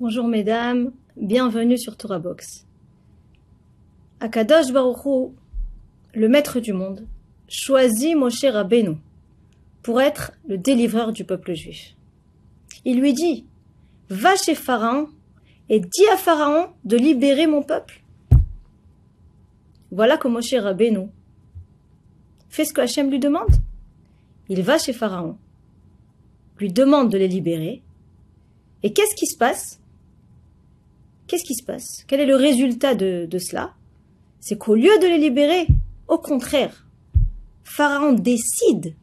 Bonjour mesdames, bienvenue sur Torah Box. Akadosh Baruch Hu, le maître du monde, choisit Moshe Rabbeinu pour être le délivreur du peuple juif. Il lui dit, va chez Pharaon et dis à Pharaon de libérer mon peuple. Voilà que Moshe Rabbeinu fait ce que Hachem lui demande. Il va chez Pharaon, lui demande de les libérer. Et qu'est-ce qui se passe? Qu'est-ce qui se passe? Quel est le résultat de cela? C'est qu'au lieu de les libérer, au contraire, Pharaon décide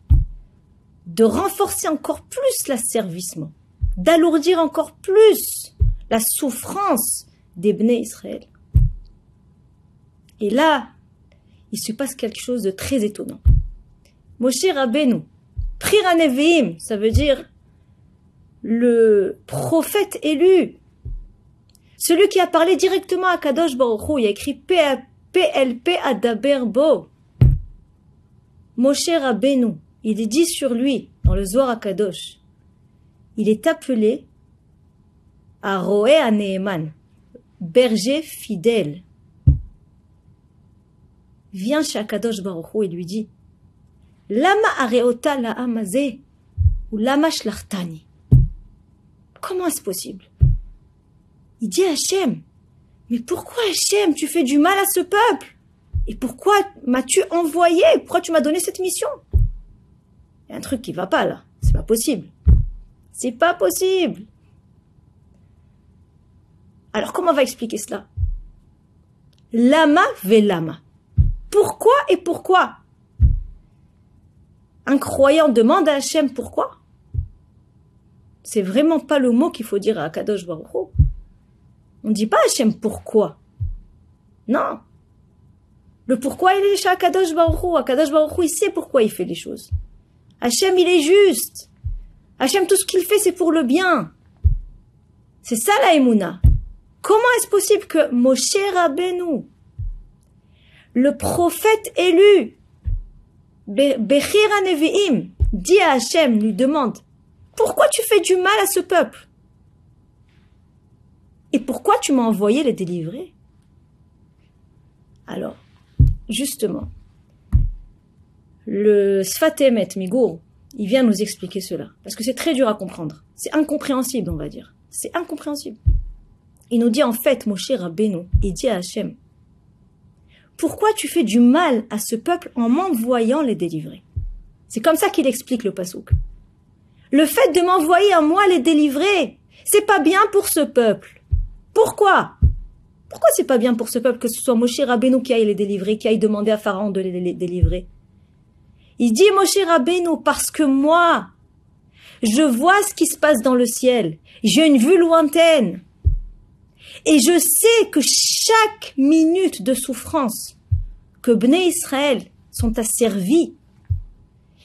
de renforcer encore plus l'asservissement, d'alourdir encore plus la souffrance des Bnei Israël. Et là, il se passe quelque chose de très étonnant. Moshe Rabbeinu, Prira Neviim, ça veut dire le prophète élu, celui qui a parlé directement à Kadosh Baruch Hu, il a écrit PLP Adaber Bo. Moshe Rabbeinu, il est dit sur lui, dans le Zohar HaKadosh, il est appelé à Roé Aneeman, berger fidèle. Vient chez Kadosh Baruch Hu et lui dit, Lama areota la amazé ou lama shlachtani. Comment est-ce possible? Il dit à Hachem, mais pourquoi Hachem, tu fais du mal à ce peuple? Et pourquoi m'as-tu envoyé? Pourquoi tu m'as donné cette mission? Il y a un truc qui va pas là, c'est pas possible. C'est pas possible. Alors comment on va expliquer cela? Lama velama. Pourquoi et pourquoi? Un croyant demande à Hachem pourquoi? C'est vraiment pas le mot qu'il faut dire à Kadosh Baruch Hu. On ne dit pas à Hachem pourquoi. Non. Le pourquoi il est chez Akadosh Baruch Hu. Akadosh Baruch Hu, il sait pourquoi il fait les choses. Hachem, il est juste. Hachem, tout ce qu'il fait, c'est pour le bien. C'est ça la Emouna. Comment est-ce possible que Moshe Rabbeinu, le prophète élu, Bechira Nevi'im, dit à Hachem, lui demande, pourquoi tu fais du mal à ce peuple? Et pourquoi tu m'as envoyé les délivrer? Alors, justement, le Sfat Emet Migour, il vient nous expliquer cela. Parce que c'est très dur à comprendre. C'est incompréhensible, on va dire. C'est incompréhensible. Il nous dit en fait, Moshe Rabbeinu, il dit à Hachem, pourquoi tu fais du mal à ce peuple en m'envoyant les délivrer? C'est comme ça qu'il explique le pasouk. Le fait de m'envoyer à moi les délivrer, c'est pas bien pour ce peuple. Pourquoi? Pourquoi c'est pas bien pour ce peuple que ce soit Moshe Rabbeinu qui aille les délivrer, qui aille demander à Pharaon de les délivrer? Il dit Moshe Rabbeinu parce que moi, je vois ce qui se passe dans le ciel. J'ai une vue lointaine. Et je sais que chaque minute de souffrance que Bnei Israël sont asservis,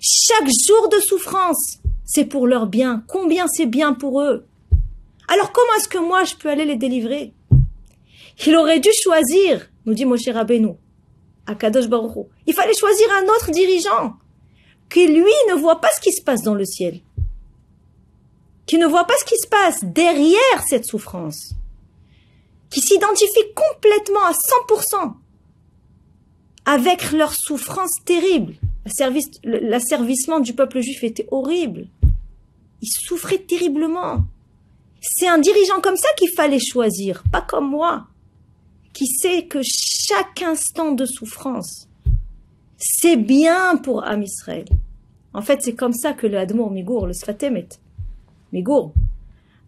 chaque jour de souffrance, c'est pour leur bien. Combien c'est bien pour eux? Alors comment est-ce que moi je peux aller les délivrer? Il aurait dû choisir, nous dit Moshe Rabbeinu, à Kadosh Baruch Hu. Il fallait choisir un autre dirigeant qui lui ne voit pas ce qui se passe dans le ciel, qui ne voit pas ce qui se passe derrière cette souffrance, qui s'identifie complètement à 100% avec leur souffrance terrible. L'asservissement du peuple juif était horrible. Il souffrait terriblement. C'est un dirigeant comme ça qu'il fallait choisir, pas comme moi, qui sait que chaque instant de souffrance, c'est bien pour Am Israël. En fait, c'est comme ça que le Admour Migour, le Sfat Emet Migour,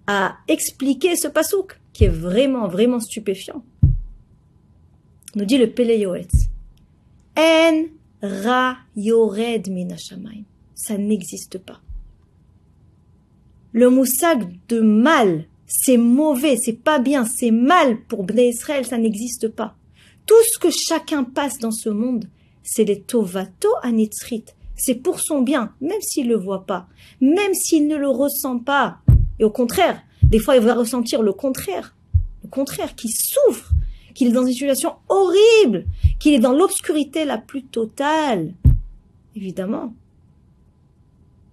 a expliqué ce pasouk, qui est vraiment, vraiment stupéfiant. Nous dit le Pele Yoetz, En ra yored min hashamayim. Ça n'existe pas. Le moussag de mal, c'est mauvais, c'est pas bien, c'est mal pour Bnei Israël, ça n'existe pas. Tout ce que chacun passe dans ce monde, c'est les tovato anitzrit. C'est pour son bien, même s'il le voit pas, même s'il ne le ressent pas. Et au contraire, des fois il va ressentir le contraire, qu'il souffre, qu'il est dans une situation horrible, qu'il est dans l'obscurité la plus totale. Évidemment.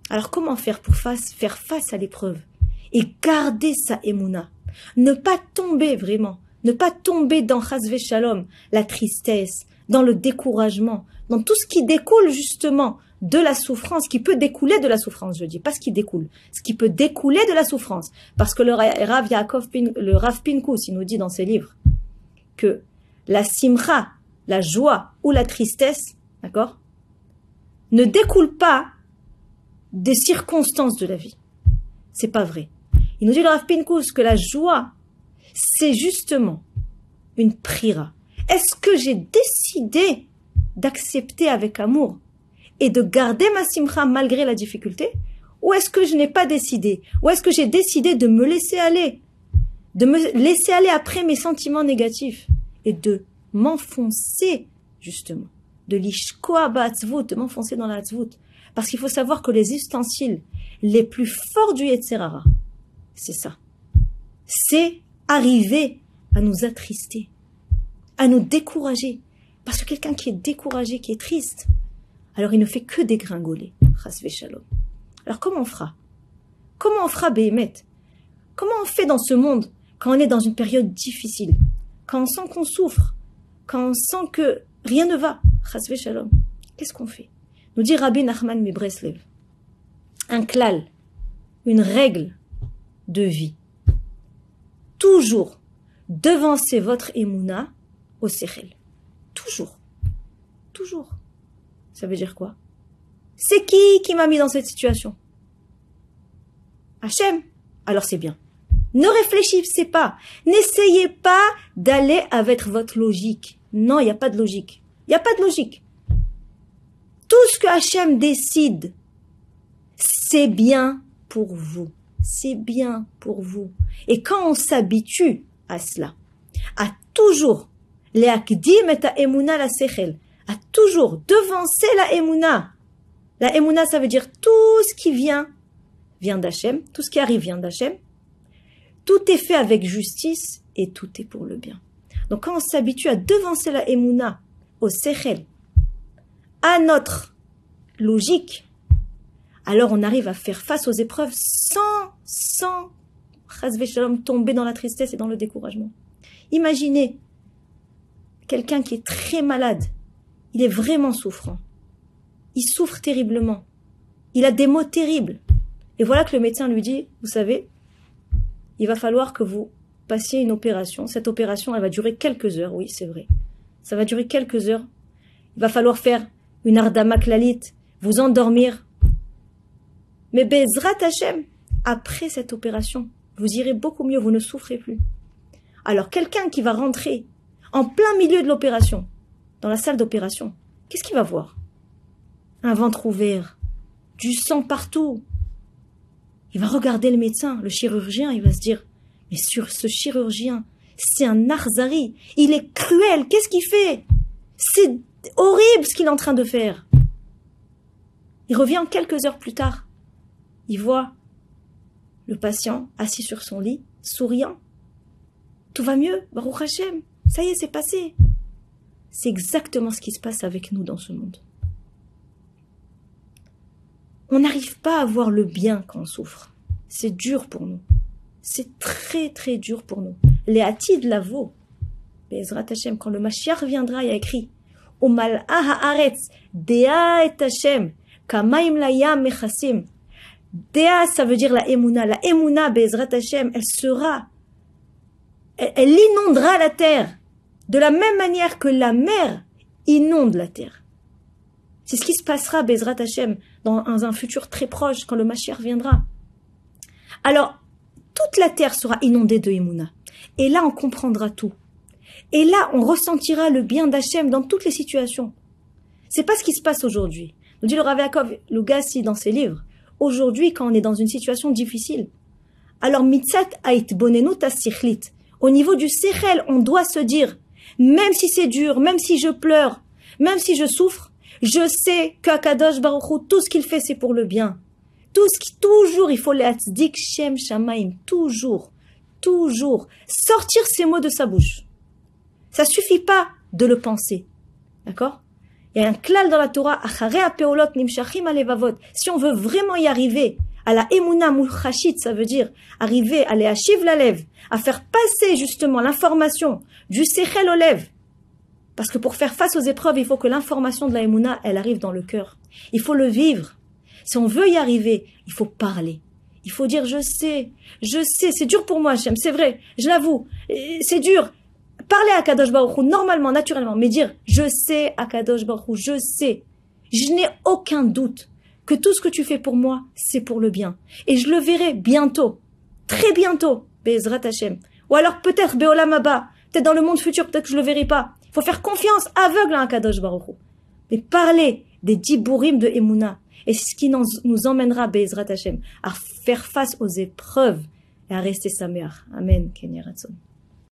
Alors comment faire pour faire face à l'épreuve et garder sa émouna? Ne pas tomber vraiment, ne pas tomber dans chasvé shalom, la tristesse, dans le découragement, dans tout ce qui découle justement de la souffrance, qui peut découler de la souffrance, je dis, pas ce qui découle, ce qui peut découler de la souffrance. Parce que le Rav Pinkus, il nous dit dans ses livres que la simcha, la joie ou la tristesse, d'accord, ne découle pas des circonstances de la vie. C'est pas vrai. Il nous dit le Rav Pinkus que la joie, c'est justement une prira. Est-ce que j'ai décidé d'accepter avec amour et de garder ma simcha malgré la difficulté? Ou est-ce que je n'ai pas décidé? Ou est-ce que j'ai décidé de me laisser aller? De me laisser aller après mes sentiments négatifs et de m'enfoncer, justement. De l'ishkoa ba'atzvut, de m'enfoncer dans la atzvut. Parce qu'il faut savoir que les ustensiles les plus forts du Yetzer Hara, c'est ça. C'est arriver à nous attrister, à nous décourager. Parce que quelqu'un qui est découragé, qui est triste, alors il ne fait que dégringoler. Chasvé shalom. Alors comment on fera? Comment on fera Béhémet? Comment on fait dans ce monde quand on est dans une période difficile? Quand on sent qu'on souffre? Quand on sent que rien ne va? Chasvé shalom. Qu'est-ce qu'on fait? Nous dit Rabbi Nachman Mibreslev. Un klal, une règle de vie. Toujours devancer votre émouna au sechel. Toujours. Toujours. Ça veut dire quoi? C'est qui m'a mis dans cette situation? Hachem. Alors c'est bien. Ne réfléchissez pas. N'essayez pas d'aller avec votre logique. Non, il n'y a pas de logique. Il n'y a pas de logique. Tout ce que Hachem décide, c'est bien pour vous. C'est bien pour vous. Et quand on s'habitue à cela, à toujours les akdim et à emuna la sechel, à toujours devancer la emuna. La emuna, ça veut dire tout ce qui vient d'Hachem, tout ce qui arrive vient d'Hachem. Tout est fait avec justice et tout est pour le bien. Donc quand on s'habitue à devancer la emuna au sechel, à notre logique, alors on arrive à faire face aux épreuves sans chasvé shalom, tomber dans la tristesse et dans le découragement. Imaginez quelqu'un qui est très malade, il est vraiment souffrant, il souffre terriblement, il a des maux terribles, et voilà que le médecin lui dit, vous savez, il va falloir que vous passiez une opération. Cette opération, elle va durer quelques heures, oui, c'est vrai. Ça va durer quelques heures. Il va falloir faire une ardama klalite, vous endormir. Mais Bezrat Hashem, après cette opération, vous irez beaucoup mieux, vous ne souffrez plus. Alors, quelqu'un qui va rentrer en plein milieu de l'opération, dans la salle d'opération, qu'est-ce qu'il va voir? Un ventre ouvert, du sang partout. Il va regarder le médecin, le chirurgien, il va se dire, mais sur ce chirurgien, c'est un arzari, il est cruel, qu'est-ce qu'il fait? C'est horrible ce qu'il est en train de faire. Il revient quelques heures plus tard, il voit le patient assis sur son lit, souriant. Tout va mieux, Baruch Hashem, ça y est, c'est passé. C'est exactement ce qui se passe avec nous dans ce monde. On n'arrive pas à voir le bien quand on souffre. C'est dur pour nous. C'est très très dur pour nous. Les Atid Lavo, Bezrat Hashem, quand le Mashiach viendra, il y a écrit O mal'a haaretz, dea et Hashem, kamaim layam mechasim. Dea, ça veut dire la emuna. La emuna, Bezrat Hashem, elle inondera la terre. De la même manière que la mer inonde la terre. C'est ce qui se passera, Bezrat Hashem, dans un futur très proche, quand le Mashiach viendra. Alors, toute la terre sera inondée de Emouna. Et là, on comprendra tout. Et là, on ressentira le bien d'Hachem dans toutes les situations. C'est pas ce qui se passe aujourd'hui. Nous dit le Rav Yaakov Lugassi dans ses livres. Aujourd'hui, quand on est dans une situation difficile, alors mitzat ait bonenut asichlit. Au niveau du sechel, on doit se dire, même si c'est dur, même si je pleure, même si je souffre, je sais qu'Akadosh Baruch Hu, tout ce qu'il fait, c'est pour le bien. Toujours, il faut les atzdik shem shamaim. Toujours. Sortir ces mots de sa bouche. Ça suffit pas de le penser. D'accord? Il y a un klal dans la Torah, achare apeolot nimshachim alevavot. Si on veut vraiment y arriver, à la Emouna Moulchachit, ça veut dire arriver à les Hachiv la lève, à faire passer justement l'information du Sechel au lève. Parce que pour faire face aux épreuves, il faut que l'information de la Emouna, elle arrive dans le cœur. Il faut le vivre. Si on veut y arriver, il faut parler. Il faut dire, je sais, c'est dur pour moi, Hachem, c'est vrai, je l'avoue, c'est dur. Parler à Kadosh Baruch Hu, normalement, naturellement, mais dire, je sais, à Kadosh Baruch Hu, je sais. Je n'ai aucun doute que tout ce que tu fais pour moi, c'est pour le bien. Et je le verrai bientôt, très bientôt, Be'ezrat Hashem. Ou alors peut-être Be'olam Haba, peut-être dans le monde futur, peut-être que je le verrai pas. Il faut faire confiance aveugle à Kadosh Baruch Hu. Mais parler des diburim de Emouna, et c'est ce qui nous emmènera, Be'ezrat Hashem, à faire face aux épreuves et à rester sa mère. Amen. Kenye Ratzon.